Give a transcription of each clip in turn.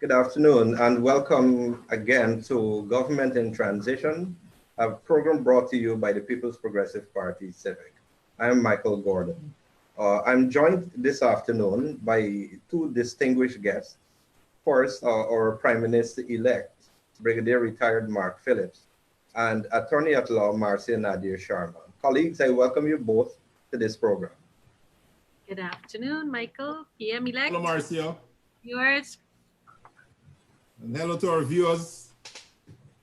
Good afternoon and welcome again to Government in Transition, a program brought to you by the People's Progressive Party Civic. I'm Michael Gordon. I'm joined this afternoon by two distinguished guests. First, our Prime Minister-elect, Brigadier Retired Mark Phillips, and Attorney at Law Marcia Nadir Sharma. Colleagues, I welcome you both to this program. Good afternoon, Michael, PM-elect. Hello, Marcia. Yours. And hello to our viewers.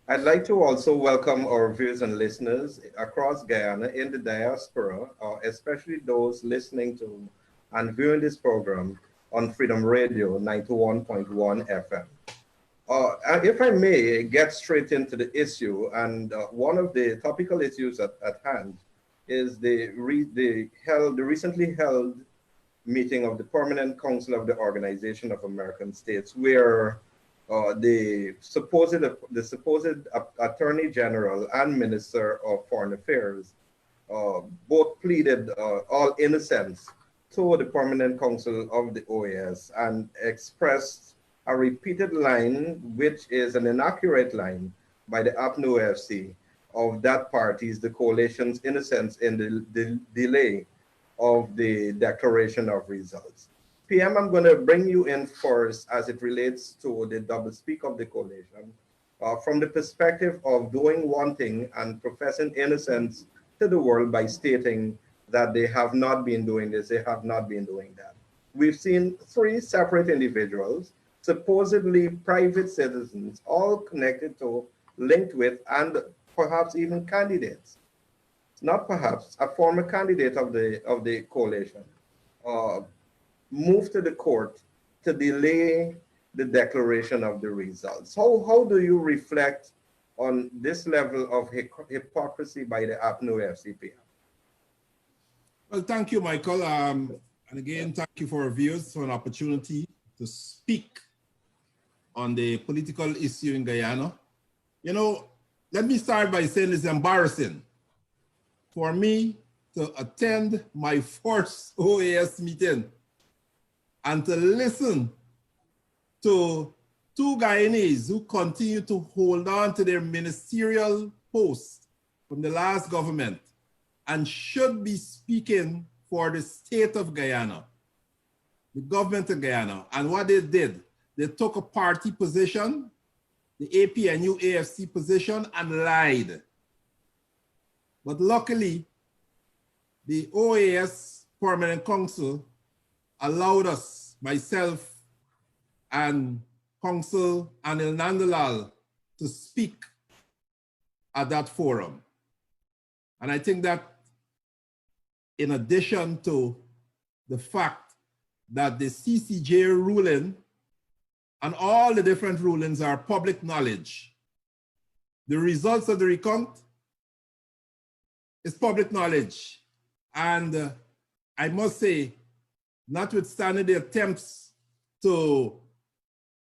I'd like to also welcome our viewers and listeners across Guyana in the diaspora, especially those listening to and viewing this program on Freedom Radio 91.1 FM. If I may get straight into the issue, and one of the topical issues at hand is the recently held meeting of the Permanent Council of the Organization of American States, where the supposed Attorney General and Minister of Foreign Affairs both pleaded all innocence to the Permanent Council of the OAS and expressed a repeated line, which is an inaccurate line by the APNU-AFC of that party's, the coalition's innocence in the delay of the declaration of results. PM, I'm going to bring you in first as it relates to the doublespeak of the coalition from the perspective of doing one thing and professing innocence to the world by stating that they have not been doing this, they have not been doing that. We've seen three separate individuals, supposedly private citizens, all connected to, linked with, and perhaps even candidates. Not perhaps, a former candidate of the coalition. Move to the court to delay the declaration of the results. How do you reflect on this level of hypocrisy by the APNU-AFC PM? Well, thank you, Michael. And again, thank you for our viewers for an opportunity to speak on the political issue in Guyana. You know, let me start by saying it's embarrassing for me to attend my first OAS meeting and to listen to two Guyanese who continue to hold on to their ministerial posts from the last government and should be speaking for the state of Guyana, the government of Guyana. And what they did, they took a party position, the APNU-AFC position, and lied. But luckily, the OAS Permanent Council allowed us, myself and Council Anil Nandalal, to speak at that forum. And I think that in addition to the fact that the CCJ ruling and all the different rulings are public knowledge, the results of the recount is public knowledge. And I must say, notwithstanding the attempts to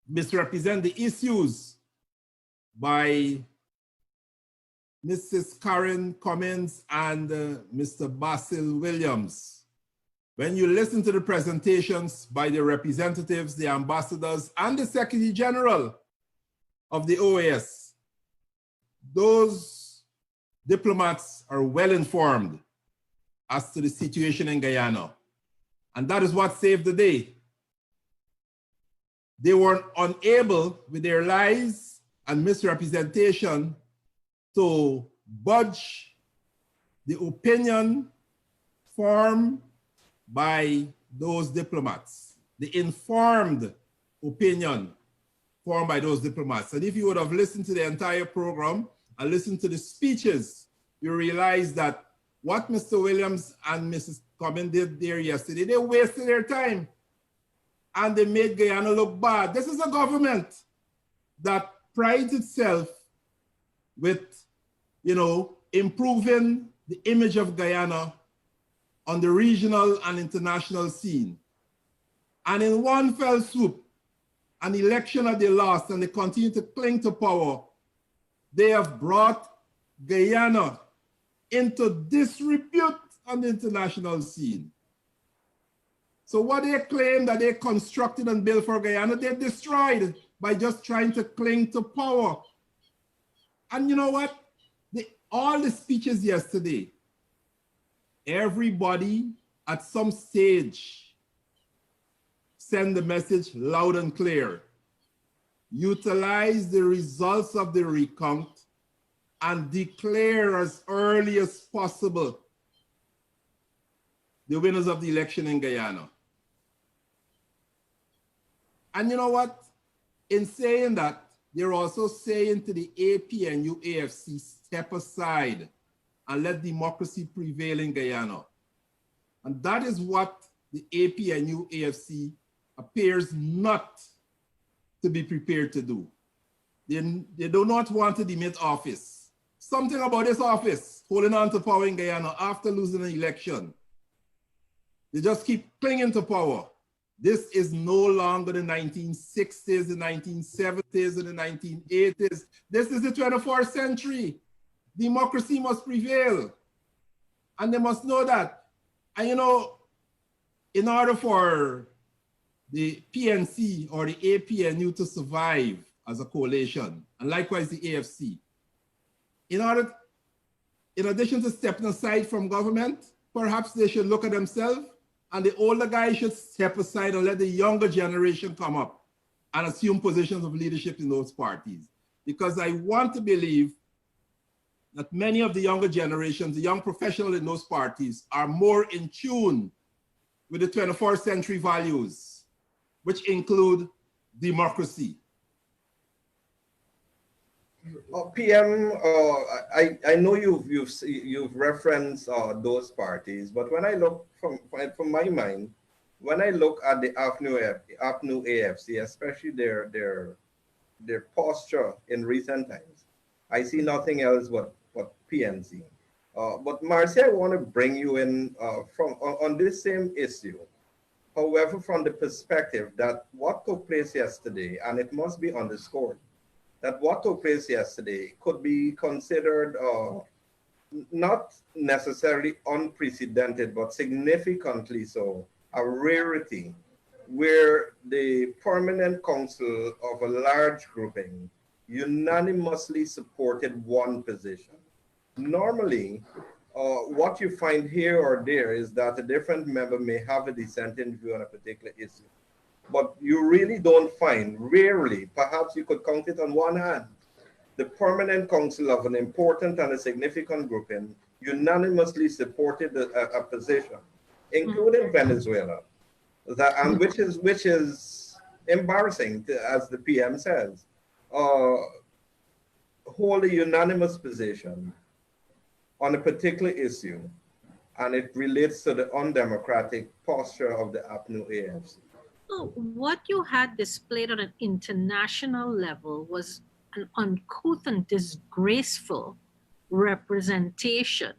misrepresent the issues by Mrs. Karen Cummins and Mr. Basil Williams, when you listen to the presentations by the representatives, the ambassadors, and the Secretary General of the OAS, those diplomats are well informed as to the situation in Guyana. And that is what saved the day. They were unable, with their lies and misrepresentation, to budge the opinion formed by those diplomats, the informed opinion formed by those diplomats. And if you would have listened to the entire program and listened to the speeches, you realize that what Mr. Williams and Mrs. Cummins did there yesterday, they wasted their time and they made Guyana look bad. This is a government that prides itself with, you know, improving the image of Guyana on the regional and international scene. And in one fell swoop, an election that they lost and they continue to cling to power, they have brought Guyana into disrepute on the international scene. So what they claim that they constructed and built for Guyana, they destroyed. by just trying to cling to power. And you know what? All the speeches yesterday, everybody at some stage send the message loud and clear. Utilize the results of the recount and declare as early as possible the winners of the election in Guyana. And you know what? In saying that, they're also saying to the APNU-AFC, step aside and let democracy prevail in Guyana. And that is what the APNU-AFC appears not to be prepared to do. They do not want to demit office. Something about this office, holding on to power in Guyana after losing an election. They just keep clinging to power. This is no longer the 1960s, the 1970s, and the 1980s. This is the 21st century. Democracy must prevail. And they must know that. And you know, in order for the PNC or the APNU to survive as a coalition, and likewise the AFC, in addition to stepping aside from government, perhaps they should look at themselves, and the older guys should step aside and let the younger generation come up and assume positions of leadership in those parties. Because I want to believe that many of the younger generations, the young professionals in those parties, are more in tune with the 21st century values, which include democracy. PM, I know you've referenced those parties, but when I look from my mind, when I look at the APNU-AFC, especially their posture in recent times, I see nothing else but PNC. But Marcia, I want to bring you in on this same issue. However, from the perspective that what took place yesterday, and it must be underscored, that what took place yesterday could be considered not necessarily unprecedented, but significantly so, a rarity, where the permanent council of a large grouping unanimously supported one position. Normally, what you find here or there is that a different member may have a dissenting view on a particular issue. But you really don't find, rarely, perhaps you could count it on one hand, the permanent council of an important and a significant grouping unanimously supported a position, including Venezuela, and which is embarrassing, as the PM says, hold a unanimous position on a particular issue, and it relates to the undemocratic posture of the APNU-AFC. What you had displayed on an international level was an uncouth and disgraceful representation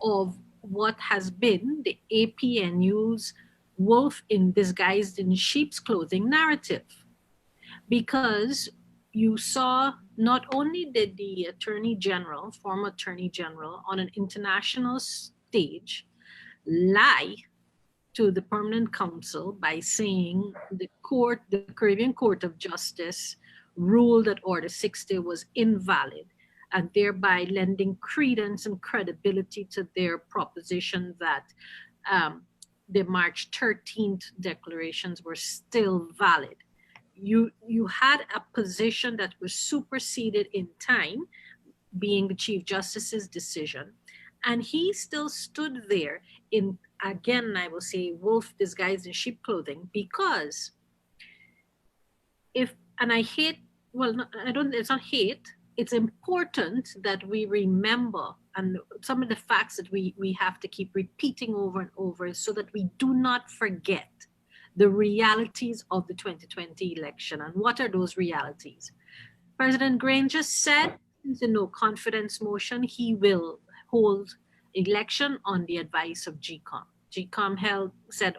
of what has been the APNU's wolf disguised in sheep's clothing narrative. Because you saw not only did the Attorney General, former Attorney General, on an international stage lie to the Permanent Council by saying the Caribbean Court of Justice ruled that Order 60 was invalid, and thereby lending credence and credibility to their proposition that the March 13th declarations were still valid. You had a position that was superseded in time, being the Chief Justice's decision, and he still stood there in, again, I will say, wolf disguised in sheep clothing, because it's not hate, it's important that we remember, and some of the facts that we have to keep repeating over and over so that we do not forget the realities of the 2020 election. And what are those realities? President Granger said in the no confidence motion, he will hold election on the advice of GCOM. GCOM said,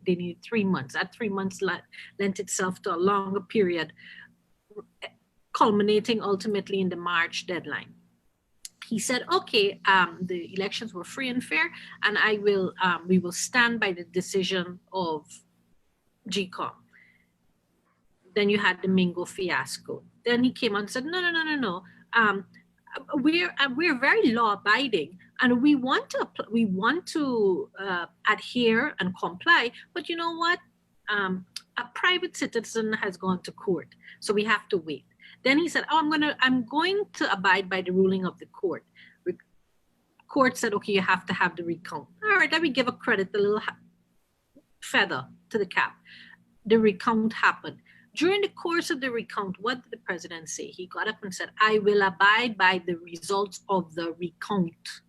they need 3 months. That 3 months lent itself to a longer period, culminating ultimately in the March deadline. He said, okay, the elections were free and fair, and we will stand by the decision of GCOM. Then you had the Mingo fiasco. Then he came out and said, no. We're very law abiding, and we want to adhere and comply. But you know what? A private citizen has gone to court, so we have to wait. Then he said, I'm going to abide by the ruling of the court. Court said, okay, you have to have the recount. All right, let me give a credit, a little feather to the cap. The recount happened. During the course of the recount, what did the president say? He got up and said, I will abide by the results of the recount.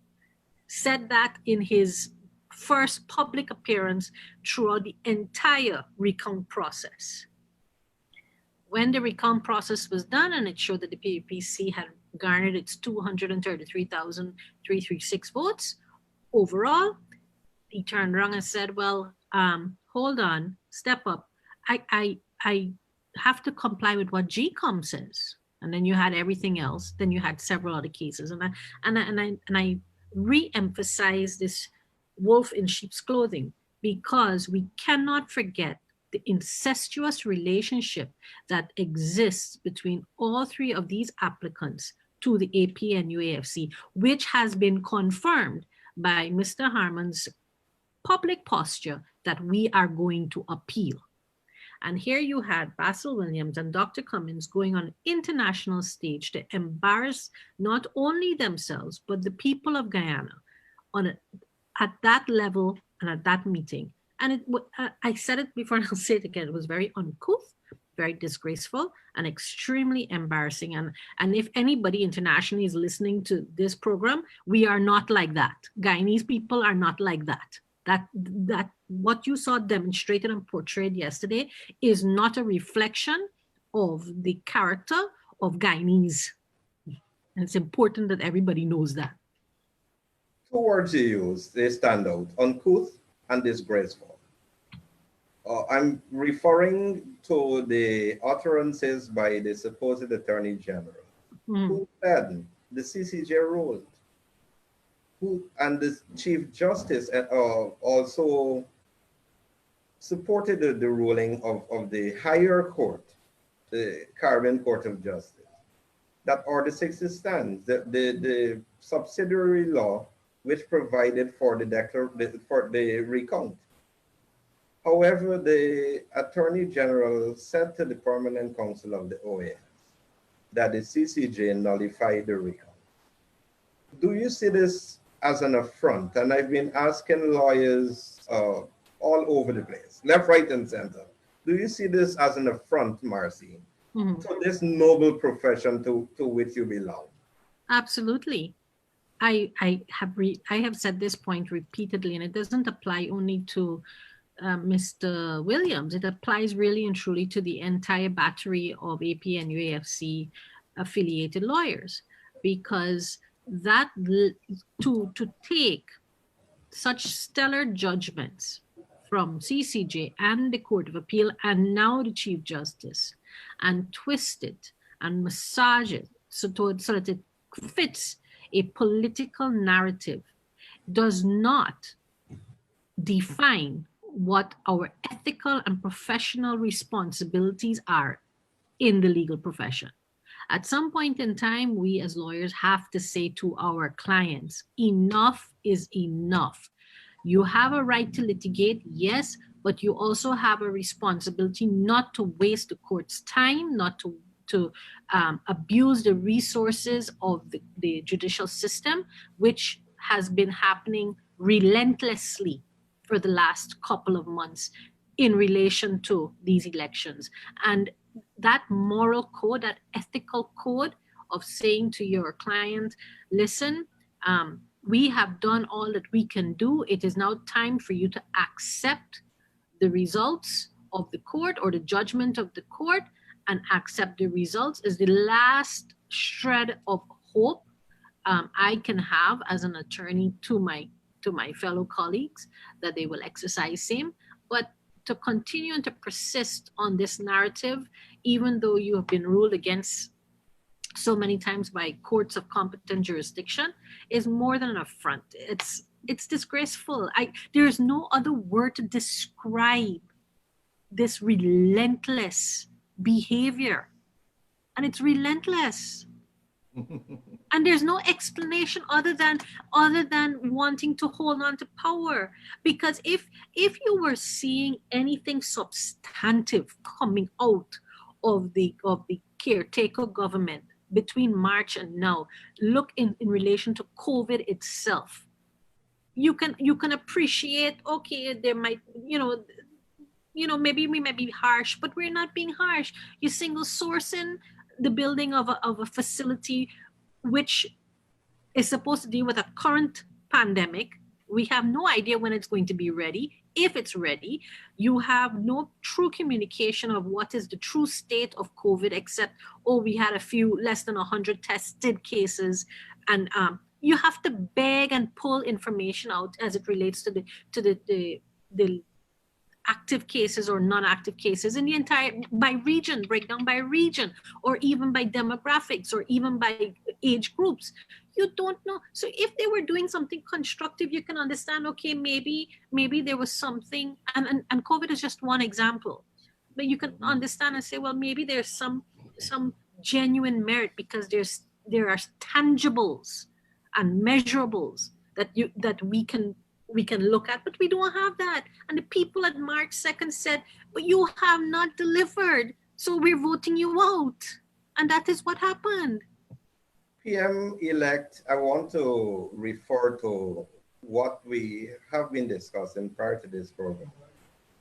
Said that in his first public appearance throughout the entire recount process. When the recount process was done and it showed that the PAPC had garnered its 233,336 votes overall, he turned around and said, well, hold on, step up. I have to comply with what GCOM says. And then you had everything else. Then you had several other cases. And I re-emphasize this wolf in sheep's clothing, because we cannot forget the incestuous relationship that exists between all three of these applicants to the APNU-AFC, which has been confirmed by Mr. Harmon's public posture that we are going to appeal. And here you had Basil Williams and Dr. Cummins going on an international stage to embarrass not only themselves, but the people of Guyana at that level and at that meeting. And I said it before and I'll say it again, it was very uncouth, very disgraceful, and extremely embarrassing. And if anybody internationally is listening to this program, we are not like that. Guyanese people are not like that. That what you saw demonstrated and portrayed yesterday is not a reflection of the character of Guyanese. And it's important that everybody knows that. Two words you use, they stand out, uncouth and disgraceful. I'm referring to the utterances by the supposed Attorney General, who said the CCJ ruled, and the Chief Justice also supported the ruling of the higher court, the Caribbean Court of Justice, that Order 60 stands, the subsidiary law which provided for the recount. However, the Attorney General said to the Permanent Council of the OAS that the CCJ nullified the recount. Do you see this as an affront? And I've been asking lawyers all over the place, left, right, and center. Do you see this as an affront, Marcia, to this noble profession to which you belong? Absolutely. I have said this point repeatedly, and it doesn't apply only to Mr. Williams. It applies really and truly to the entire battery of APNU-AFC affiliated lawyers, because that to take such stellar judgments from CCJ and the Court of Appeal and now the Chief Justice and twist it and massage it so that it fits a political narrative does not define what our ethical and professional responsibilities are in the legal profession. At some point in time, we as lawyers have to say to our clients, enough is enough. You have a right to litigate, yes, but you also have a responsibility not to waste the court's time, not to abuse the resources of the judicial system, which has been happening relentlessly for the last couple of months in relation to these elections. And that moral code, that ethical code of saying to your client, listen, we have done all that we can do. It is now time for you to accept the results of the court or the judgment of the court, and accept the results is the last shred of hope I can have as an attorney to my fellow colleagues, that they will exercise same. But to continue and to persist on this narrative, even though you have been ruled against so many times by courts of competent jurisdiction, is more than an affront. It's disgraceful. There is no other word to describe this relentless behavior. And it's relentless. And there's no explanation other than wanting to hold on to power. Because if you were seeing anything substantive coming out of the caretaker government between March and now, look in relation to COVID itself, you can appreciate, okay, there might, maybe we might be harsh, but we're not being harsh. You single sourcing the building of a facility which is supposed to deal with a current pandemic. We have no idea when it's going to be ready, if it's ready. You have no true communication of what is the true state of COVID, except, we had a few less than 100 tested cases. And you have to beg and pull information out as it relates to the active cases or non-active cases in the entire, by region, breakdown by region, or even by demographics, or even by age groups. You don't know. So if they were doing something constructive, you can understand, okay, maybe there was something, and COVID is just one example, but you can understand and say, well, maybe there's some genuine merit, because there are tangibles and measurables that we can look at, but we don't have that. And the people at March 2nd said, but you have not delivered, so we're voting you out. And that is what happened. PM-elect, I want to refer to what we have been discussing prior to this program.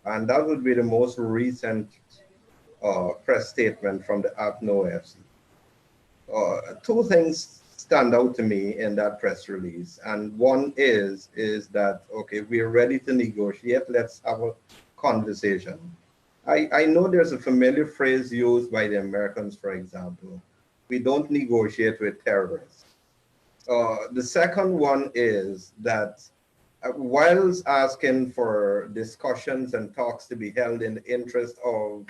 And that would be the most recent press statement from the APNU-AFC. Two things stand out to me in that press release. And one is that, okay, we're ready to negotiate. Let's have a conversation. I know there's a familiar phrase used by the Americans, for example. We don't negotiate with terrorists. The second one is that whilst asking for discussions and talks to be held in the interest of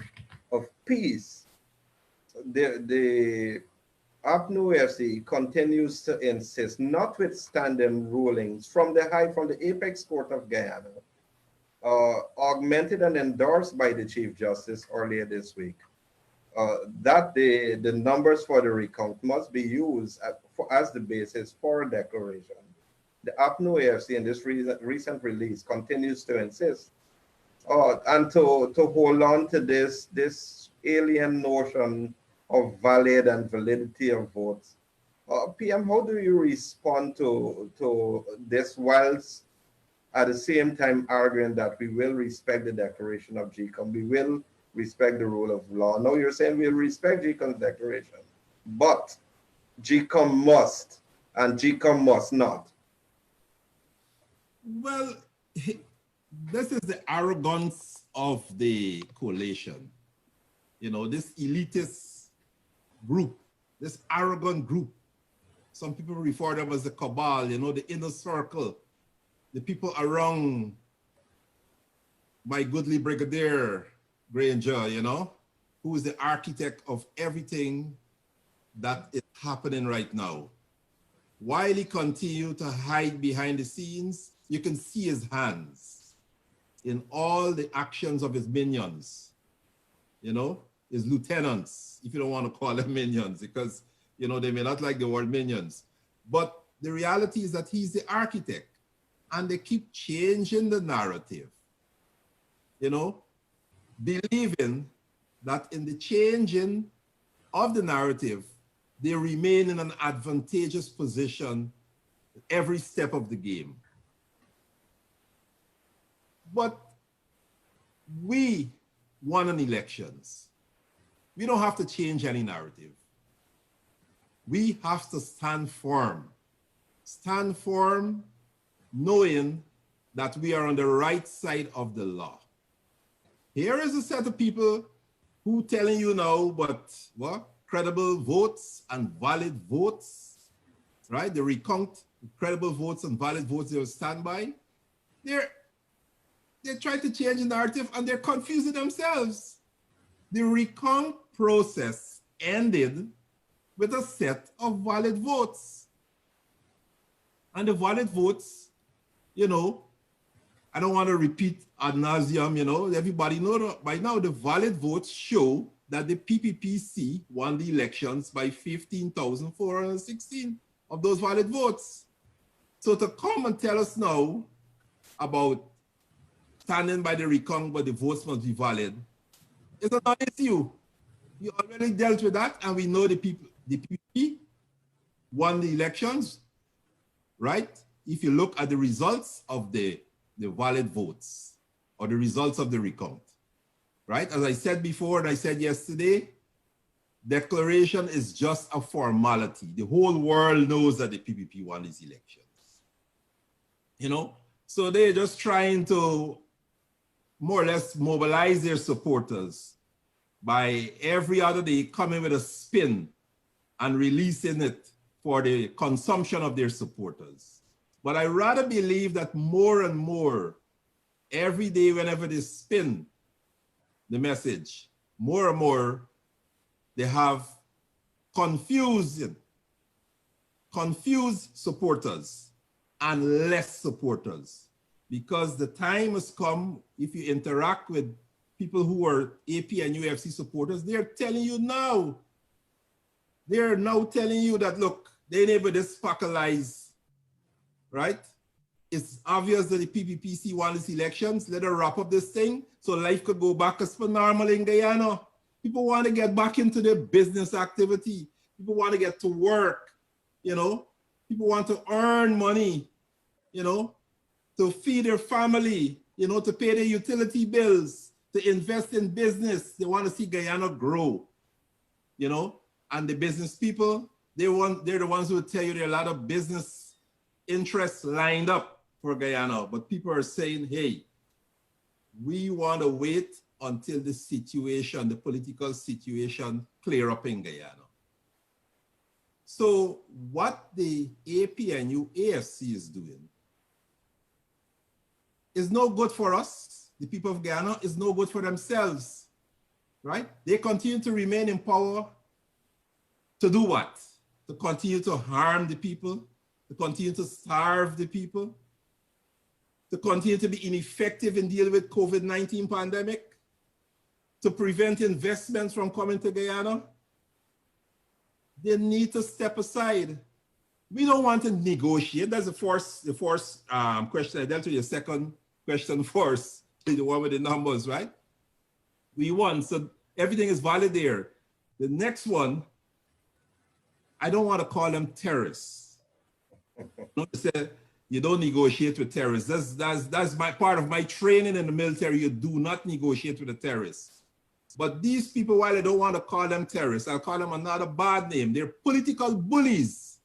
peace, the APNU-AFC continues to insist, notwithstanding rulings from the Apex Court of Guyana, augmented and endorsed by the Chief Justice earlier this week, that the numbers for the recount must be used as the basis for a declaration. The APNU-AFC in this recent release continues to insist and to hold on to this alien notion of valid and validity of votes. PM, how do you respond to this, whilst at the same time arguing that we will respect the declaration of GCOM, we will respect the rule of law? Now you're saying we'll respect GCOM's declaration, but GCOM must and GCOM must not. Well, this is the arrogance of the coalition. This elitist group, this arrogant group. Some people refer to them as the cabal, the inner circle, the people around my goodly Brigadier Granger, who is the architect of everything that is happening right now. While he continues to hide behind the scenes, you can see his hands in all the actions of his minions, his lieutenants, if you don't want to call them minions, because, they may not like the word minions. But the reality is that he's the architect, and they keep changing the narrative, believing that in the changing of the narrative, they remain in an advantageous position every step of the game. But we won in elections. We don't have to change any narrative. We have to stand firm. Stand firm knowing that we are on the right side of the law. Here is a set of people who telling you now, but what? Credible votes and valid votes, right? They recount credible votes and valid votes they will stand by. They're trying to change the narrative and they're confusing themselves. The recount process ended with a set of valid votes. And the valid votes, I don't want to repeat ad nauseum, everybody knows by now the valid votes show that the PPPC won the elections by 15,416 of those valid votes. So to come and tell us now about standing by the recount, but the votes must be valid, is a non-issue. We already dealt with that, and we know the PPP won the elections, right? If you look at the results of the valid votes or the results of the recount, right? As I said before, and I said yesterday, declaration is just a formality. The whole world knows that the PPP won these elections. You know, so they're just trying to more or less mobilize their supporters by every other day coming with a spin and releasing it for the consumption of their supporters. But I rather believe that more and more, every day whenever they spin the message, more and more they have confused supporters and less supporters, because the time has come. If you interact with people who are APNU-AFC supporters, they're telling you now, they're now telling you that, look, they never despacalize, right? It's obvious that the PPPC won these elections. Let her wrap up this thing so life could go back as per normal in Guyana. People want to get back into their business activity. People want to get to work, you know. People want to earn money, you know, to feed their family, you know, to pay their utility bills, to invest in business. They want to see Guyana grow, you know. And the business people, they're the ones who will tell you there are a lot of business interests lined up for Guyana. But people are saying, hey, we want to wait until the situation, the political situation, clear up in Guyana. So what the APNU-AFC is doing is no good for us, the people of Guyana, is no good for themselves, right? They continue to remain in power to do what? To continue to harm the people, to continue to starve the people, to continue to be ineffective in dealing with COVID-19 pandemic, to prevent investments from coming to Guyana. They need to step aside. We don't want to negotiate. That's the first question. I dealt with your second question first, the one with the numbers, right? We won, so everything is valid there. The next one, I don't want to call them terrorists. You don't negotiate with terrorists. That's my part of my training in the military. You do not negotiate with the terrorists. But these people, while I don't want to call them terrorists, I'll call them another bad name. They're political bullies,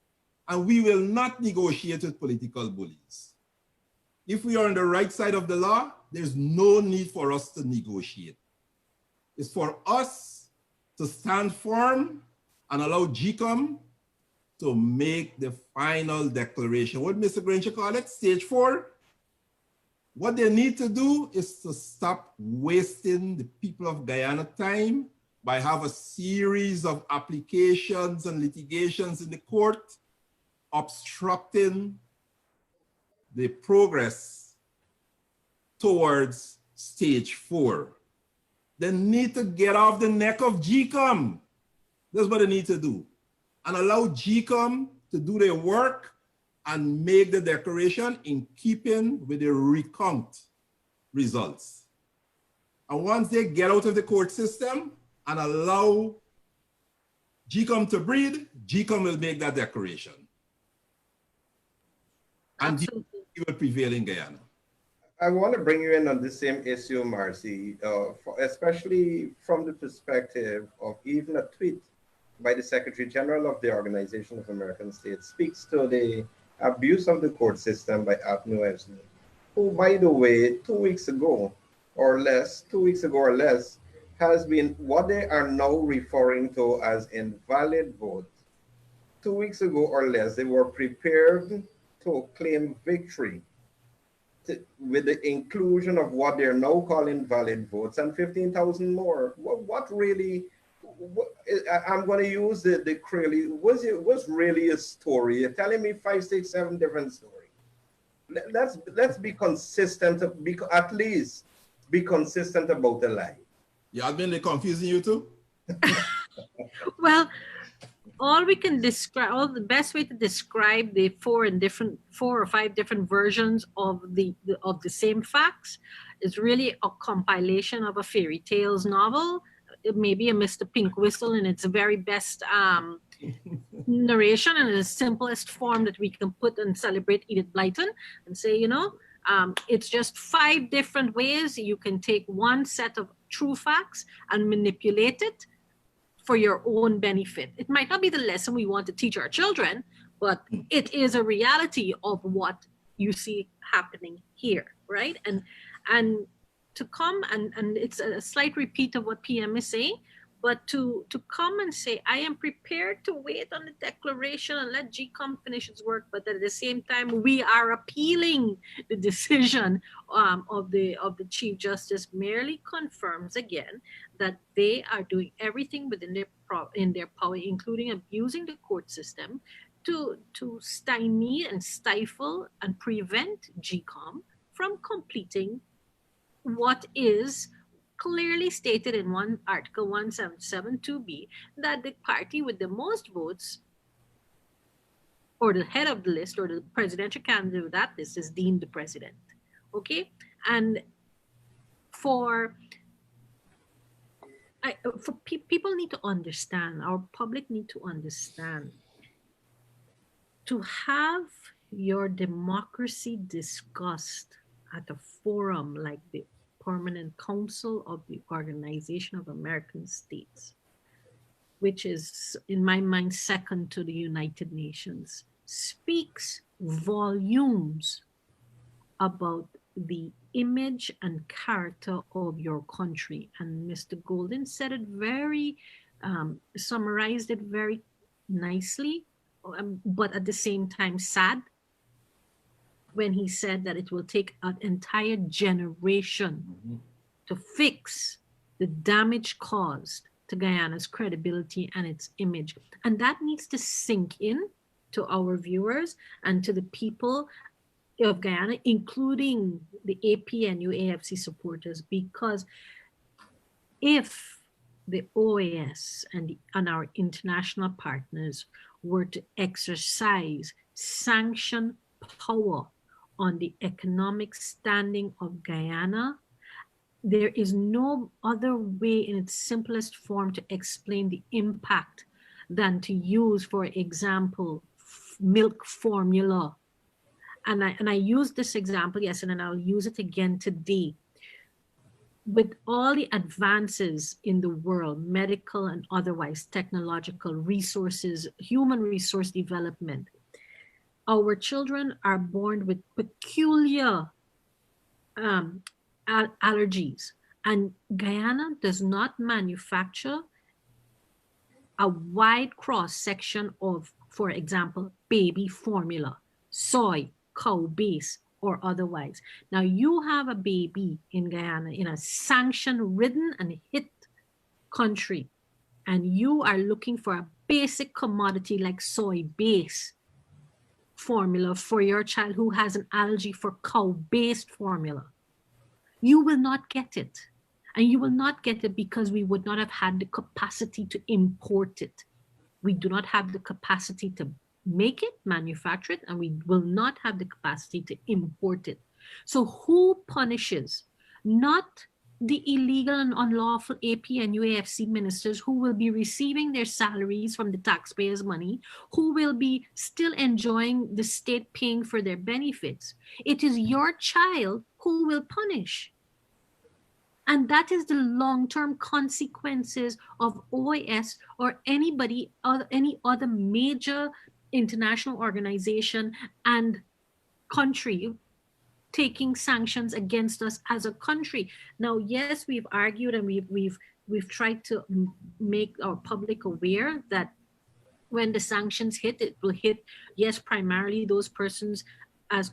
and we will not negotiate with political bullies. If we are on the right side of the law, there's no need for us to negotiate. It's for us to stand firm and allow GCOM to make the final declaration. What Mr. Granger called it, stage 4. What they need to do is to stop wasting the people of Guyana time by having a series of applications and litigations in the court, obstructing the progress towards stage 4. They need to get off the neck of GCOM. That's what they need to do. And allow GCOM to do their work and make the declaration in keeping with the recount results. And once they get out of the court system and allow GCOM to breathe, GCOM will make that declaration. And it will prevail in Guyana. I want to bring you in on the same issue, Marcia, especially from the perspective of even a tweet by the Secretary General of the Organization of American States speaks to the abuse of the court system by APNU-AFC, who, by the way, 2 weeks ago or less, has been what they are now referring to as invalid vote. 2 weeks ago or less, they were prepared to claim victory with the inclusion of what they're now calling valid votes and 15,000 more. What really? I'm going to use the clearly was really a story. You're telling me 5, 6, 7 different stories. Let's be consistent. At least be consistent about the lie. Yeah, I've been confusing you too. Well, all we can describe, all the best way to describe the four or five different versions of the same facts is really a compilation of a fairy tales novel. It may be a Mr. Pink Whistle in its very best narration and in the simplest form that we can put and celebrate Edith Blyton and say, it's just 5 different ways you can take one set of true facts and manipulate it for your own benefit. It might not be the lesson we want to teach our children, but it is a reality of what you see happening here, right? And to come and it's a slight repeat of what PM is saying, but to come and say, I am prepared to wait on the declaration and let GCOM finish its work, but at the same time, we are appealing the decision of the Chief Justice merely confirms again that they are doing everything within their power, including abusing the court system to stymie and stifle and prevent GCOM from completing what is clearly stated in Article 1772B, that the party with the most votes, or the head of the list, or the presidential candidate of that list, is deemed the president. Okay? And people need to understand, our public need to understand, to have your democracy discussed at a forum like the Permanent Council of the Organization of American States, which is, in my mind, second to the United Nations, speaks volumes about the image and character of your country. And Mr. Golden said it summarized it very nicely, but at the same time sad, when he said that it will take an entire generation to fix the damage caused to Guyana's credibility and its image. And that needs to sink in to our viewers and to the people of Guyana, including the APNU-AFC supporters, because if the OAS and our international partners were to exercise sanction power on the economic standing of Guyana, there is no other way in its simplest form to explain the impact than to use, for example, milk formula. And I used this example yesterday, and I'll use it again today. With all the advances in the world, medical and otherwise, technological resources, human resource development, our children are born with peculiar allergies, and Guyana does not manufacture a wide cross section of, for example, baby formula, soy, cow base, or otherwise. Now you have a baby in Guyana in a sanction-ridden and hit country, and you are looking for a basic commodity like soy base formula for your child who has an allergy for cow-based formula. You will not get it. And you will not get it because we would not have had the capacity to import it. We do not have the capacity to make it, manufacture it, and we will not have the capacity to import it. So who punishes? Not the illegal and unlawful APNU-AFC ministers who will be receiving their salaries from the taxpayers' money, who will be still enjoying the state paying for their benefits. It is your child who will punish. And that is the long-term consequences of OAS or any other major international organization and country taking sanctions against us as a country. Now, yes, we've argued and we've tried to make our public aware that when the sanctions hit, it will hit, yes, primarily those persons, as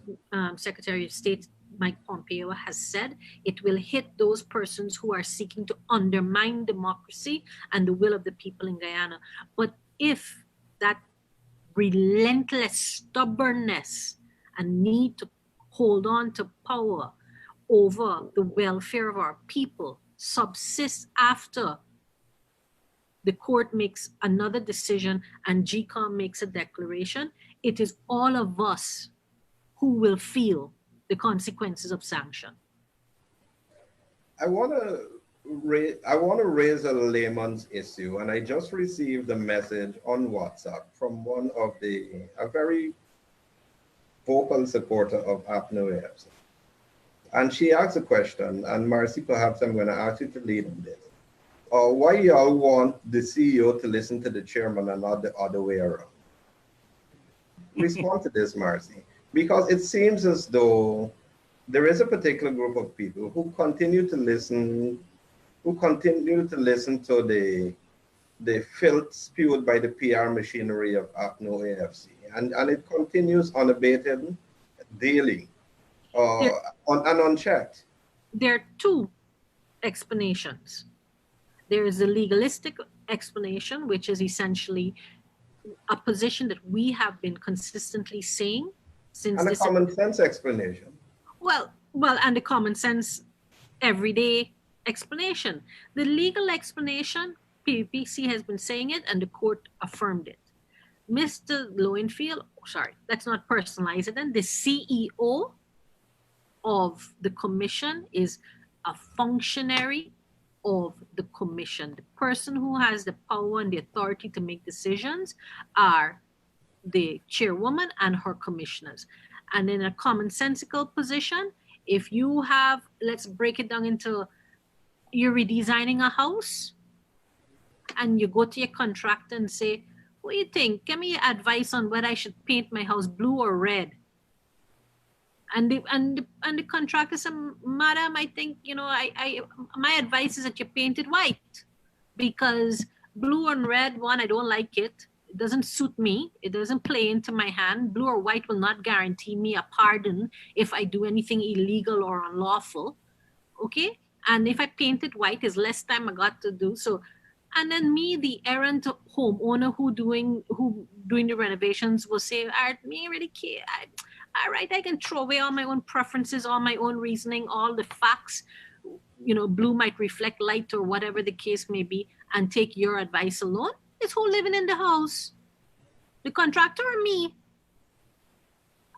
Secretary of State Mike Pompeo has said, it will hit those persons who are seeking to undermine democracy and the will of the people in Guyana. But if that relentless stubbornness and need to hold on to power over the welfare of our people subsists after the court makes another decision and GCOM makes a declaration, it is all of us who will feel the consequences of sanction. I want to raise a layman's issue, and I just received a message on WhatsApp from one of a very vocal supporter of APNU-AFC. And she asked a question, and Marcia, perhaps I'm going to ask you to lead on this. Why y'all want the CEO to listen to the chairman and not the other way around? Respond to this, Marcia, because it seems as though there is a particular group of people who continue to listen to the filth spewed by the PR machinery of APNU-AFC, and it continues unabated daily and unchecked. There are two explanations. There is the legalistic explanation, which is essentially a position that we have been consistently saying since and a common sense explanation. Well, and the common sense everyday explanation. The legal explanation, PPC has been saying it and the court affirmed it. Mr. Lowenfield, sorry, let's not personalize it then. The CEO of the commission is a functionary of the commission. The person who has the power and the authority to make decisions are the chairwoman and her commissioners. And in a commonsensical position, if you have, let's break it down into, you're redesigning a house and you go to your contractor and say, what do you think? Give me advice on whether I should paint my house blue or red. And the contractor said, madam, I think, my advice is that you paint it white, because blue and red, one, I don't like it. It doesn't suit me. It doesn't play into my hand. Blue or white will not guarantee me a pardon if I do anything illegal or unlawful. Okay? And if I paint it white, there's less time I got to do. So, and then me, the errant homeowner who doing the renovations will say, me really care. All right, I can throw away all my own preferences, all my own reasoning, all the facts. Blue might reflect light or whatever the case may be, and take your advice alone. It's who living in the house? The contractor or me?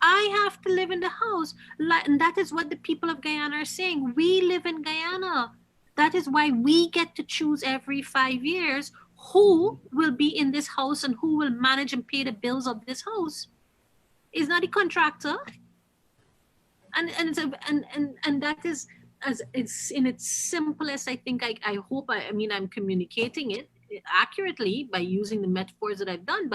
I have to live in the house. And that is what the people of Guyana are saying. We live in Guyana. That is why we get to choose every 5 years who will be in this house and who will manage and pay the bills of this house. Is not a contractor. And that is, as it's in its simplest, I think I hope I'm communicating it accurately by using the metaphors that I've done,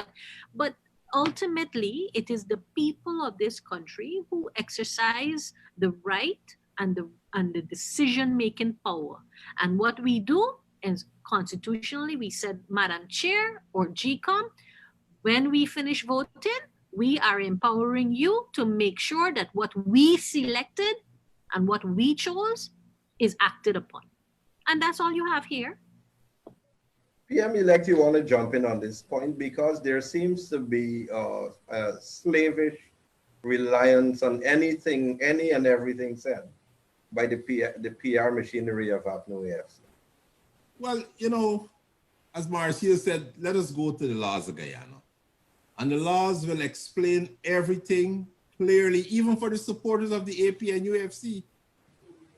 but ultimately it is the people of this country who exercise the right and the decision-making power. And what we do is constitutionally, we said, Madam Chair or GCOM, when we finish voting, we are empowering you to make sure that what we selected and what we chose is acted upon. And that's all you have here. PM-elect, you want to jump in on this point, because there seems to be a slavish reliance on any and everything said by the PR machinery of APNU-AFC. Well, as Marcia said, let us go to the laws of Guyana. And the laws will explain everything clearly, even for the supporters of the APNU-AFC.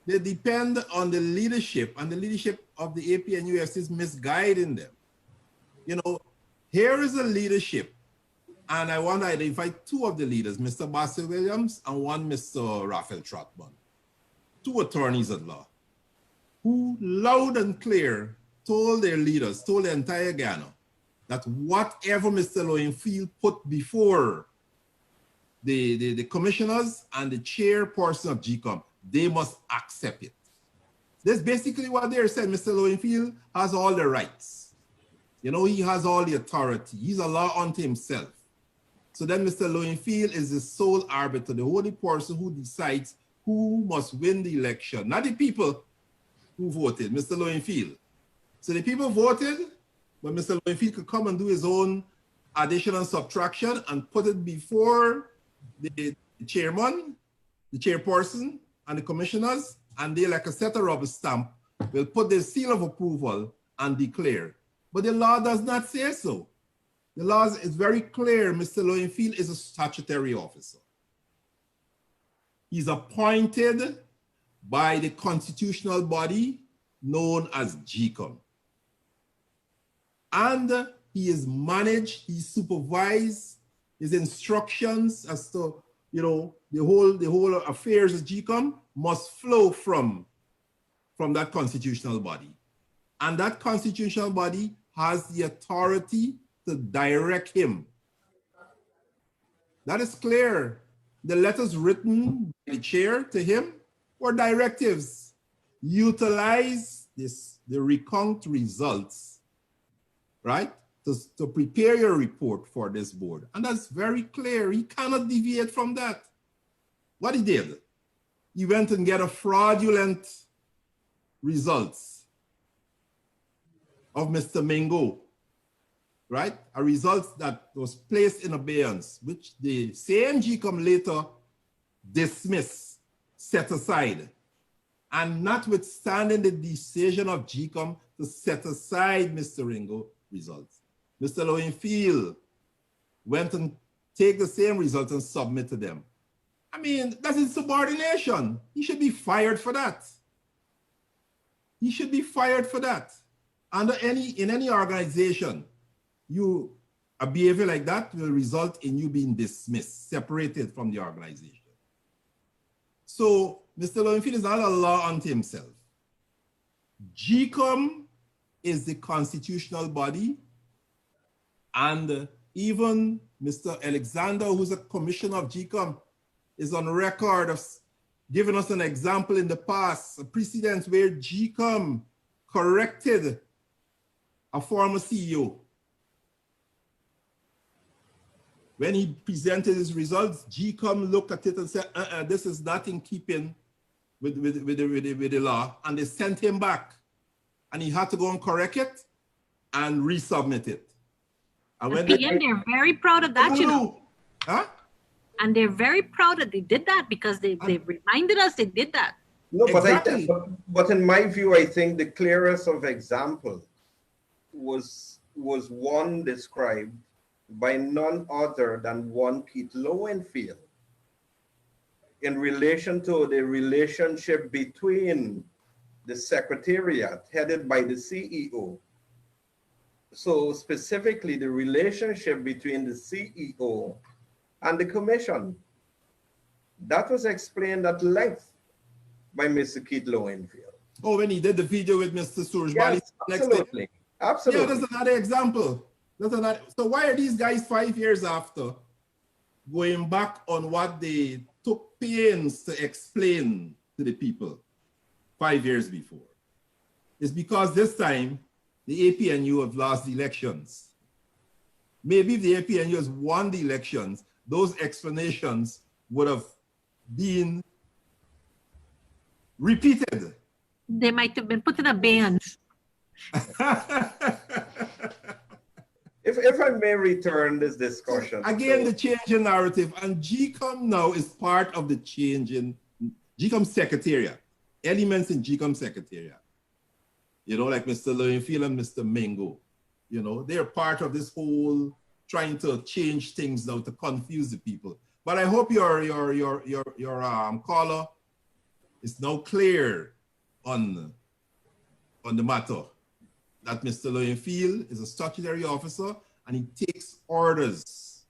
They depend on the leadership, and the leadership of the APNU-AFC is misguiding them. Here is a leadership, and I want to identify two of the leaders, Mr. Bassett Williams and one Mr. Raphael Trotman, two attorneys at law, who loud and clear told their leaders, told the entire Guyana, that whatever Mr. Lowenfield put before the commissioners and the chairperson of GCOM, they must accept it. That's basically what they're saying. Mr. Lowenfield has all the rights. He has all the authority. He's a law unto himself. So then Mr. Lowenfield is the sole arbiter, the only person who decides who must win the election, not the people who voted, Mr. Lowenfield. So the people voted, but Mr. Lowenfield could come and do his own addition and subtraction and put it before the chairman, the chairperson, and the commissioners, and they, like a set of rubber stamp, will put their seal of approval and declare. But the law does not say so. The law is very clear. Mr. Lowenfield is a statutory officer. He's appointed by the constitutional body known as GCOM. And he is managed, he supervised, his instructions as to, you know, the whole affairs of GCOM must flow from that constitutional body. And that constitutional body has the authority to direct him. That is clear. The letters written by the chair to him were directives. Utilize the recount results, right? To prepare your report for this board. And that's very clear. He cannot deviate from that. What he did, he went and get a fraudulent results of Mr. Mingo, right? A result that was placed in abeyance, which the same GCOM later dismissed, set aside. And notwithstanding the decision of GCOM to set aside Mr. Ringo results, Mr. Lowenfield went and take the same results and submit to them. I mean, that's insubordination. He should be fired for that. He should be fired for that. In any organization, a behavior like that will result in you being dismissed, separated from the organization. So Mr. Lowenfield is not a law unto himself. GCOM is the constitutional body, and even Mr. Alexander, who's a commissioner of GCOM, is on record of giving us an example in the past, a precedent where GCOM corrected a former CEO. When he presented his results, GCOM looked at it and said, this is not in keeping with the law, and they sent him back. And he had to go and correct it and resubmit it. And when they're very proud of that, you know. Huh? And they're very proud that they did that because they reminded us they did that. No, Exactly. but in my view, I think the clearest of example was one described by none other than one Keith Lowenfield in relation to the relationship between the secretariat headed by the CEO. So specifically the relationship between the CEO and the commission. That was explained at length by Mr. Keith Lowenfield. Oh, when he did the video with Mr. Suraj. Yes, absolutely. Absolutely. Yeah, that's another example. So why are these guys 5 years after going back on what they took pains to explain to the people 5 years before? It's because this time the APNU have lost the elections. Maybe if the APNU has won the elections, those explanations would have been repeated. They might have been put in abeyance. If I may return this discussion. Again, the change in narrative, and GCOM now is part of the change in GCOM Secretariat, elements in GCOM Secretariat. You know, like Mr. Lowenfield and Mr. Mingo, you know, they're part of this whole trying to change things now to confuse the people. But I hope your caller is now clear on the matter that Mr. Lowenfield is a statutory officer and he takes orders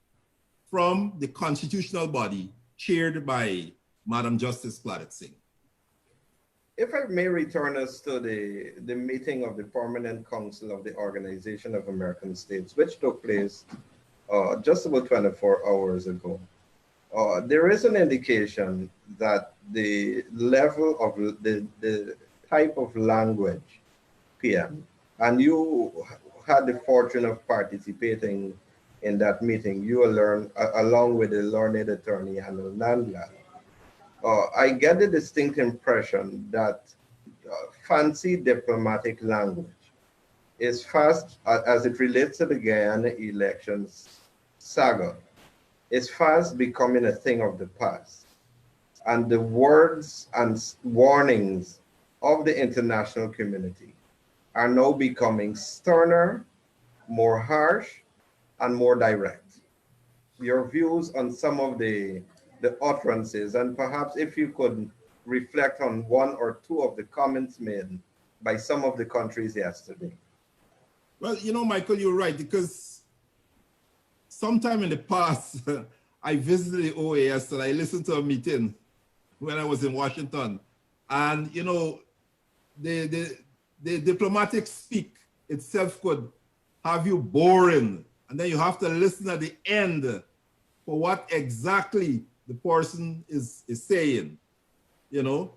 from the constitutional body chaired by Madam Justice Pladet Singh. If I may return us to the meeting of the Permanent Council of the Organization of American States, which took place just about 24 hours ago. There is an indication that the level of the type of language, PM, and you had the fortune of participating in that meeting. You will learn, along with the learned attorney Hanul Nandla. I get the distinct impression that fancy diplomatic language is fast, as it relates to the Guyana elections saga, is fast becoming a thing of the past. And the words and warnings of the international community are now becoming sterner more harsh, and more direct. Your views on some of the utterances, and perhaps if you could reflect on one or two of the comments made by some of the countries yesterday. Well, you know, Michael, you're right, because sometime in the past, I visited the OAS and I listened to a meeting when I was in Washington. And, you know, the diplomatic speak itself could have you boring. And then you have to listen at the end for what exactly the person is saying. You know,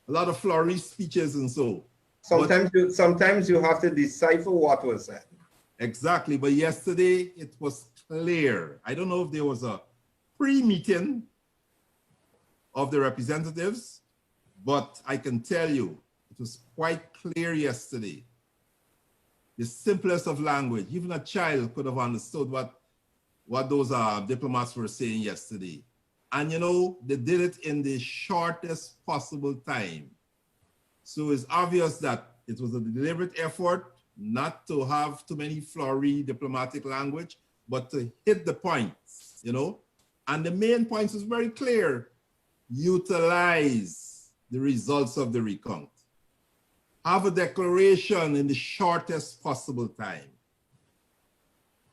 a lot of flowery speeches and so. Sometimes you have to decipher what was said. Exactly, but yesterday it was clear. I don't know if there was a pre-meeting of the representatives, but I can tell you it was quite clear yesterday. The simplest of language, even a child could have understood what those diplomats were saying yesterday. And you know, they did it in the shortest possible time. So it's obvious that it was a deliberate effort not to have too many flowery diplomatic language, but to hit the points, you know? And the main points is very clear. Utilize the results of the recount. Have a declaration in the shortest possible time.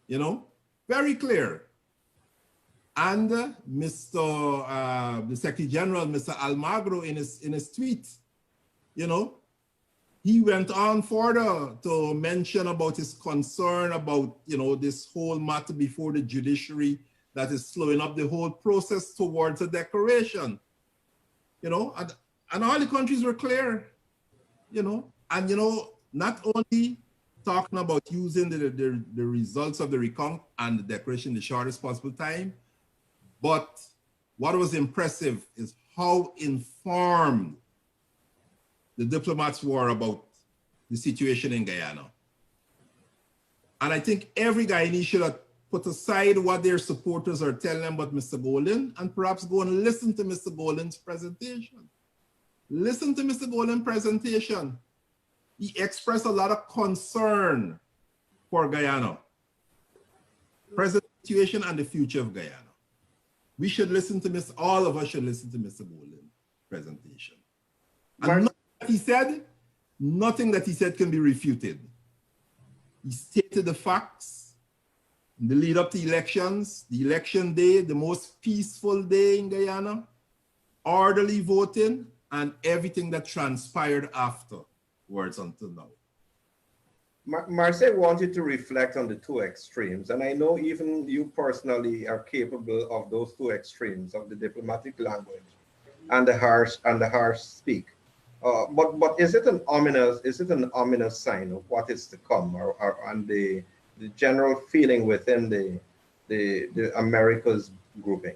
You know, very clear. And the Secretary General, Mr. Almagro, in his tweet, you know, he went on further to mention about his concern about, you know, this whole matter before the judiciary that is slowing up the whole process towards a declaration. You know, and all the countries were clear, you know, and, you know, not only talking about using the results of the recount and the declaration in the shortest possible time, but what was impressive is how informed the diplomats were about the situation in Guyana. And I think every Guyanese should have put aside what their supporters are telling them about Mr. Golden and perhaps go and listen to Mr. Golden's presentation. Listen to Mr. Golden's presentation. He expressed a lot of concern for Guyana, present situation and the future of Guyana. We should listen to all of us should listen to Mr. Golden's presentation. And nothing that he said can be refuted. He stated the facts in the lead up to elections, the election day, the most peaceful day in Guyana, orderly voting, and everything that transpired afterwards until now. Marcia, I want you to reflect on the two extremes, and I know even you personally are capable of those two extremes of the diplomatic language and the harsh speak. But is it an ominous sign of what is to come, and the general feeling within the Americas grouping?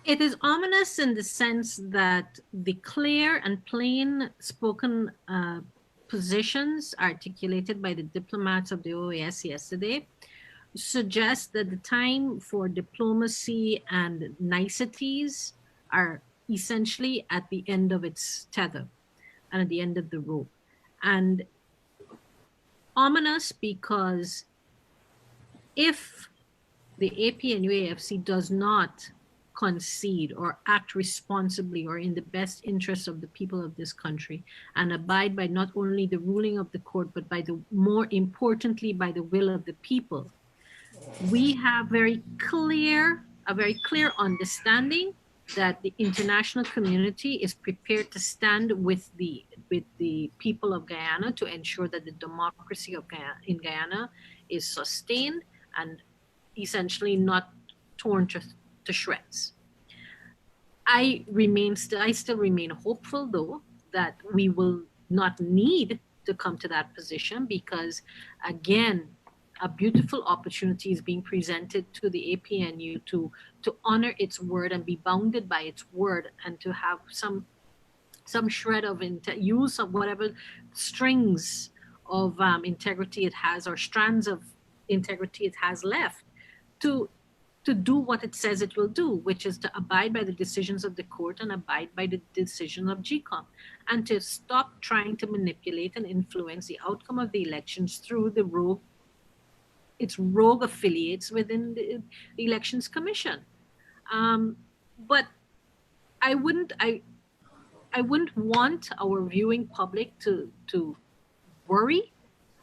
It is ominous in the sense that the clear and plain spoken positions articulated by the diplomats of the OAS yesterday suggest that the time for diplomacy and niceties are essentially at the end of its tether and at the end of the rope. And ominous because if the APNU-AFC does not concede or act responsibly or in the best interests of the people of this country and abide by not only the ruling of the court, but more importantly, by the will of the people, we have a very clear understanding that the international community is prepared to stand with the people of Guyana to ensure that the democracy in Guyana is sustained and essentially not torn to shreds. I still remain hopeful, though, that we will not need to come to that position because, again, a beautiful opportunity is being presented to the APNU to honor its word and be bounded by its word and to have some shred of use of whatever strings of integrity it has or strands of integrity it has left to to do what it says it will do, which is to abide by the decisions of the court and abide by the decision of GCOM, and to stop trying to manipulate and influence the outcome of the elections through its rogue affiliates within the Elections Commission. But I wouldn't want our viewing public to worry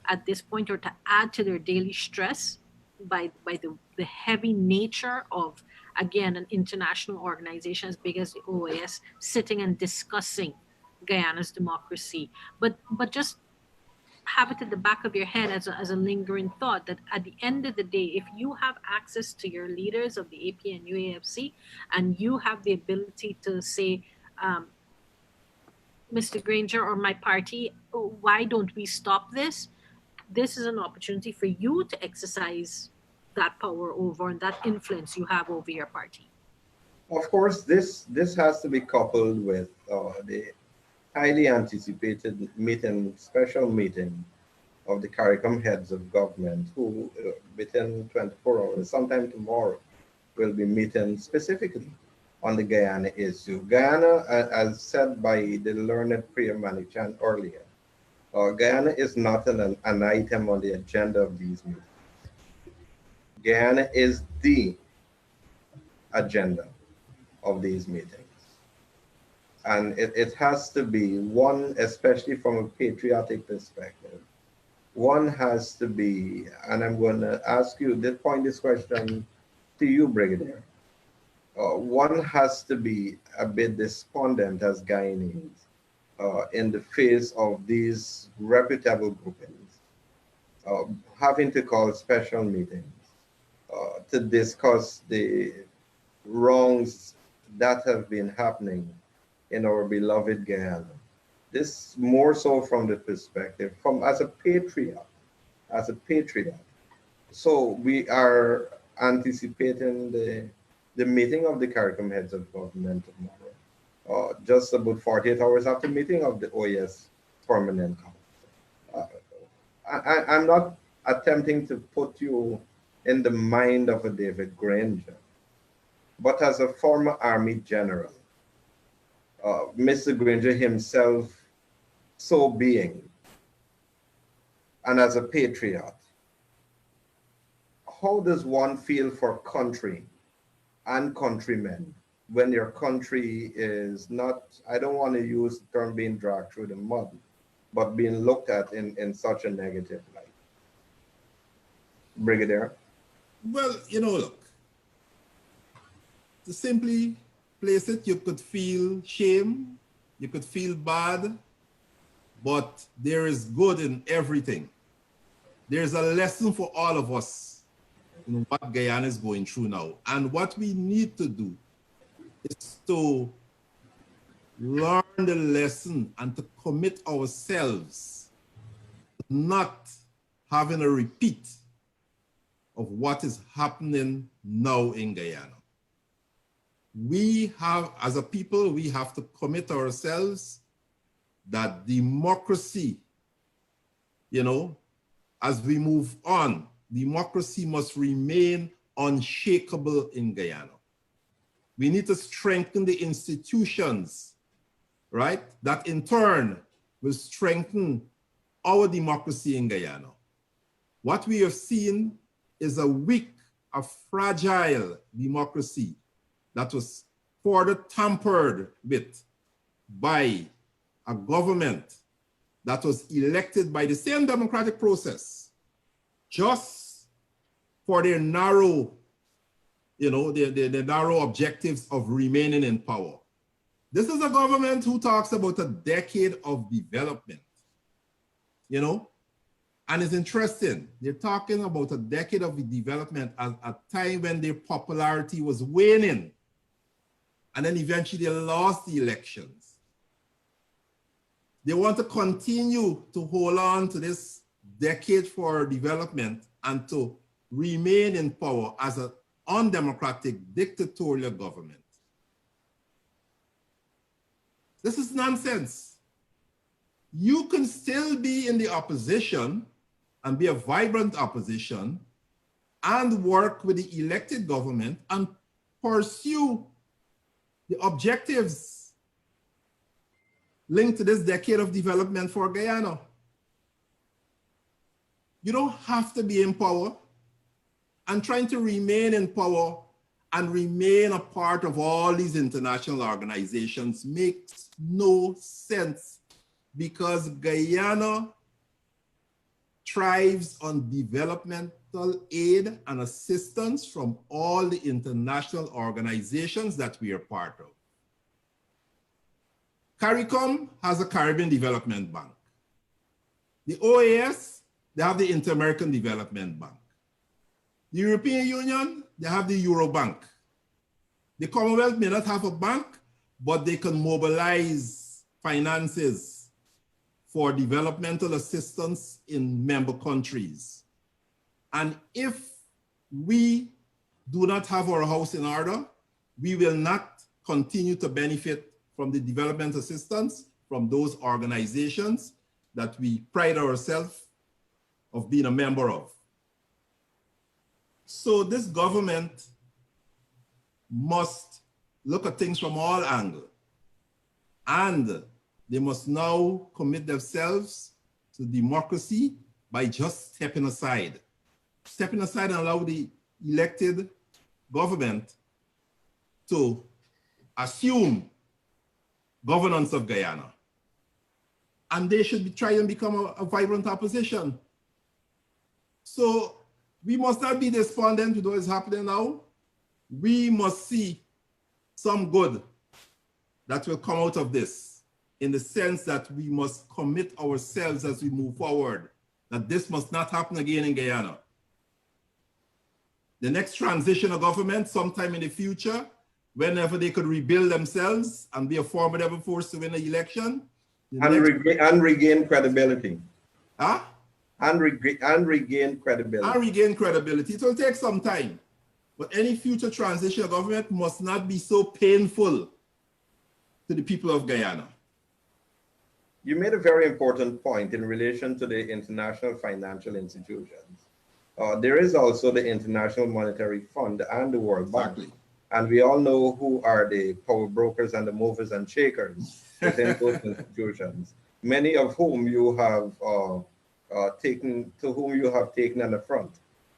at this point, or to add to their daily stress by the heavy nature of, again, an international organization as big as the OAS sitting and discussing Guyana's democracy. But just have it at the back of your head as a lingering thought that at the end of the day, if you have access to your leaders of the APNU-AFC and you have the ability to say, Mr. Granger or my party, why don't we stop this? This is an opportunity for you to exercise that power over and that influence you have over your party. Of course, this has to be coupled with the highly anticipated special meeting of the CARICOM heads of government, who within 24 hours, sometime tomorrow, will be meeting specifically on the Guyana issue. Guyana, as said by the learned Priya Manichan earlier, Guyana is not an item on the agenda of these meetings. Guyana is the agenda of these meetings. And it has to be one, especially from a patriotic perspective, one has to be, and I'm going to ask you, point this question to you, Brigadier. One has to be a bit despondent as Guyanese in the face of these reputable groupings, having to call special meetings to discuss the wrongs that have been happening in our beloved Guyana. This more so from the perspective, as a patriot. So we are anticipating the meeting of the CARICOM heads of government tomorrow, just about 48 hours after meeting of the OAS Permanent Council. I'm not attempting to put you in the mind of a David Granger, but as a former Army general, Mr. Granger himself so being, and as a patriot, how does one feel for country and countrymen when your country is not, I don't want to use the term being dragged through the mud, but being looked at in such a negative light? Brigadier? Well, look, to simply place it, you could feel shame, you could feel bad, but there is good in everything. There's a lesson for all of us in what Guyana is going through now. And what we need to do is to learn the lesson and to commit ourselves to not having a repeat of what is happening now in Guyana. We have, as a people, we have to commit ourselves that democracy, as we move on, democracy must remain unshakable in Guyana. We need to strengthen the institutions, right? That in turn will strengthen our democracy in Guyana. What we have seen is a weak, a fragile democracy that was further tampered with by a government that was elected by the same democratic process, just for their narrow, the narrow objectives of remaining in power. This is a government who talks about a decade of development, and it's interesting. They're talking about a decade of development at a time when their popularity was waning, and then eventually they lost the elections. They want to continue to hold on to this decade for development and to remain in power as an undemocratic dictatorial government. This is nonsense. You can still be in the opposition and be a vibrant opposition and work with the elected government and pursue the objectives linked to this decade of development for Guyana. You don't have to be in power, and trying to remain in power and remain a part of all these international organizations makes no sense, because Guyana thrives on developmental aid and assistance from all the international organizations that we are part of. CARICOM has a Caribbean Development Bank. The OAS, they have the Inter-American Development Bank. The European Union, they have the Euro Bank. The Commonwealth may not have a bank, but they can mobilize finances for developmental assistance in member countries. And if we do not have our house in order, we will not continue to benefit from the development assistance from those organizations that we pride ourselves of being a member of. So this government must look at things from all angles, and they must now commit themselves to democracy by just stepping aside and allow the elected government to assume governance of Guyana. And they should try and become a vibrant opposition. So we must not be despondent with what is happening now. We must see some good that will come out of this, in the sense that we must commit ourselves as we move forward, that this must not happen again in Guyana. The next transition of government sometime in the future, whenever they could rebuild themselves and be a formidable force to win an election. And regain credibility. Huh? And regain credibility. And regain credibility. It will take some time. But any future transition of government must not be so painful to the people of Guyana. You made a very important point in relation to the international financial institutions. There is also the International Monetary Fund and the World Bank. Exactly. And we all know who are the power brokers and the movers and shakers within those institutions, many of whom you have taken an affront.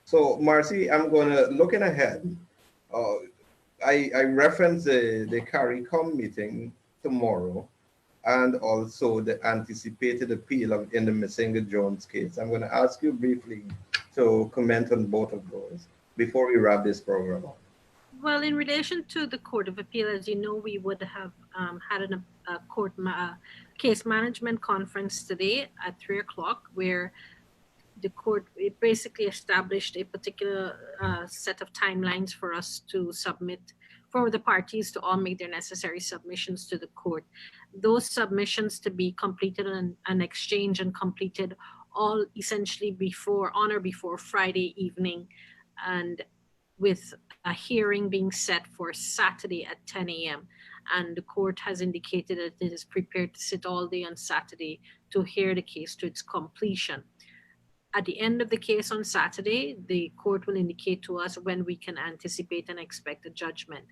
So, Marcia, I'm going to, looking ahead, I referenced the CARICOM meeting tomorrow, and also the anticipated appeal in the Masinga Jones case. I'm going to ask you briefly to comment on both of those before we wrap this program up. Well, in relation to the Court of Appeal, as you know, we would have had a court case management conference today at 3 o'clock, where the court basically established a particular set of timelines for us to submit, for the parties to all make their necessary submissions to the court. Those submissions to be completed and exchanged and completed all essentially on or before Friday evening, and with a hearing being set for Saturday at 10 a.m. And the court has indicated that it is prepared to sit all day on Saturday to hear the case to its completion. At the end of the case on Saturday, the court will indicate to us when we can anticipate and expect a judgment.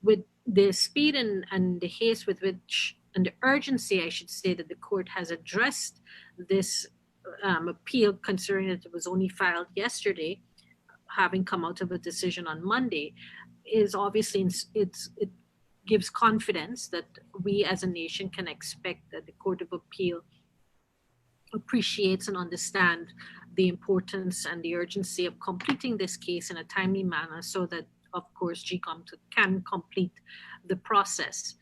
With the speed and the haste with which, and the urgency, I should say, that the court has addressed this appeal, considering that it was only filed yesterday, having come out of a decision on Monday, is obviously, it gives confidence that we as a nation can expect that the Court of Appeal appreciates and understands the importance and the urgency of completing this case in a timely manner, so that, of course, GCOM can complete the process.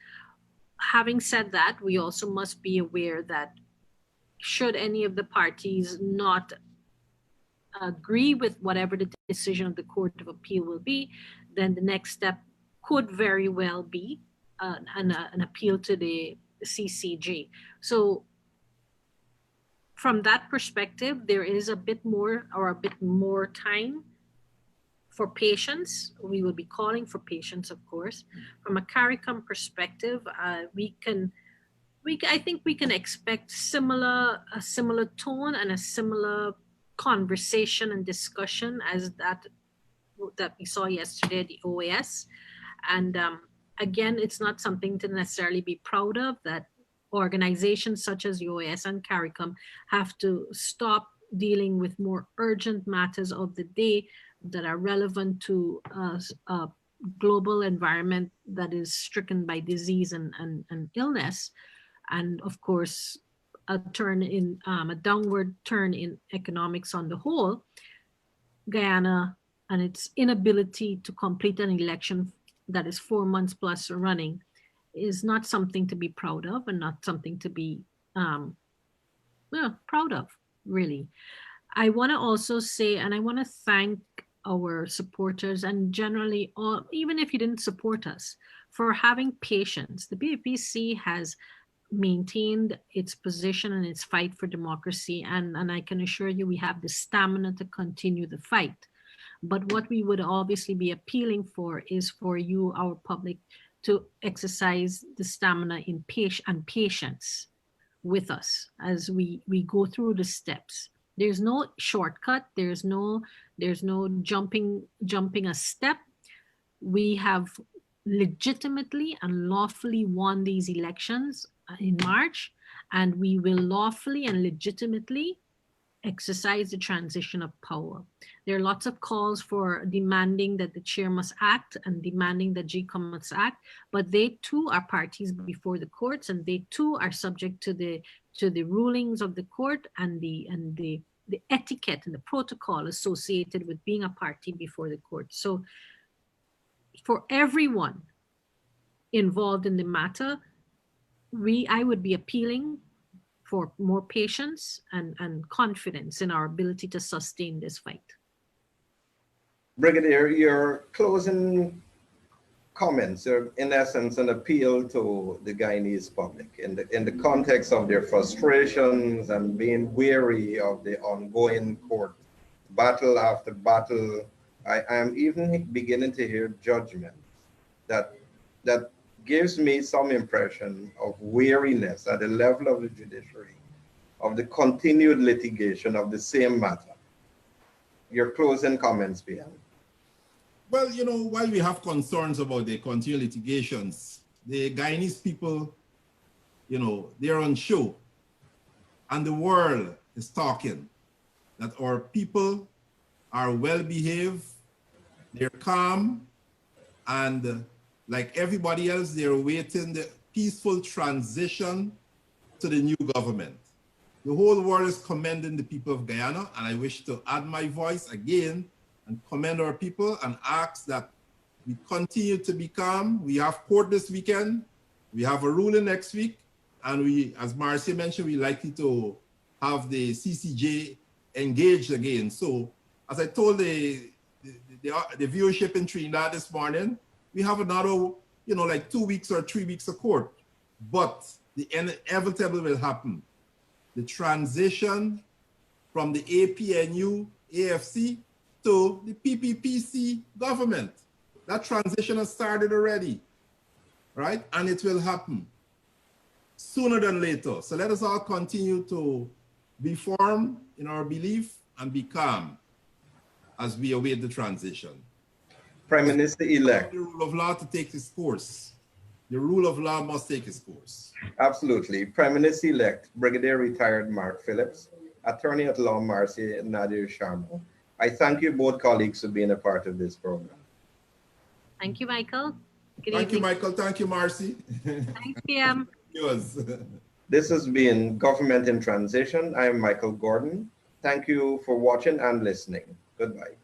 Having said that, we also must be aware that should any of the parties not agree with whatever the decision of the Court of Appeal will be, then the next step could very well be an appeal to the CCJ. So from that perspective, there is a bit more time for patience. We will be calling for patience, of course. From a CARICOM perspective, I think we can expect a similar tone and a similar conversation and discussion as that that we saw yesterday, the OAS. And again, it's not something to necessarily be proud of, that organizations such as the OAS and CARICOM have to stop dealing with more urgent matters of the day that are relevant to a global environment that is stricken by disease and illness. And of course, a downward turn in economics on the whole. Guyana and its inability to complete an election that is 4 months plus running is not something to be proud of, and not something to be proud of, really. I want to also say, and I want to thank our supporters, and generally, even if you didn't support us, for having patience. The APCE has maintained its position and its fight for democracy, and I can assure you we have the stamina to continue the fight. But what we would obviously be appealing for is for you, our public, to exercise the stamina and patience with us as we go through the steps. There's no shortcut. There's no jumping a step. We have legitimately and lawfully won these elections in March, and we will lawfully and legitimately exercise the transition of power. There are lots of calls for demanding that the chair must act and demanding that GCOM must act, but they too are parties before the courts, and they too are subject to the rulings of the court and the etiquette and the protocol associated with being a party before the court. So for everyone involved in the matter, I would be appealing for more patience and confidence in our ability to sustain this fight. Brigadier, your closing comments are in essence an appeal to the Guyanese public in the context of their frustrations and being weary of the ongoing court battle after battle. I am even beginning to hear judgments that gives me some impression of weariness at the level of the judiciary, of the continued litigation of the same matter. Your closing comments, PM. Well, while we have concerns about the continued litigations, the Guyanese people, they're on show, and the world is talking that our people are well behaved, they're calm, and like everybody else, they're awaiting the peaceful transition to the new government. The whole world is commending the people of Guyana, and I wish to add my voice again and commend our people and ask that we continue to be calm. We have court this weekend, we have a ruling next week, and we, as Marcia mentioned, we're likely to have the CCJ engaged again. So as I told the viewership in Trinidad this morning, we have another, like 2 weeks or 3 weeks of court, but the inevitable will happen. The transition from the APNU-AFC to the PPPC government. That transition has started already, right? And it will happen sooner than later. So let us all continue to be firm in our belief and be calm as we await the transition. Prime Minister-elect. The rule of law to take its course. The rule of law must take its course. Absolutely. Prime Minister-elect, Brigadier Retired Mark Phillips, Attorney at Law Marcia Nadir Sharma. I thank you both colleagues for being a part of this program. Thank you, Michael. Good Thank evening. you, Michael. Thank you, Marcy. Thanks, PM. Yours. This has been Government in Transition. I am Michael Gordon. Thank you for watching and listening. Goodbye.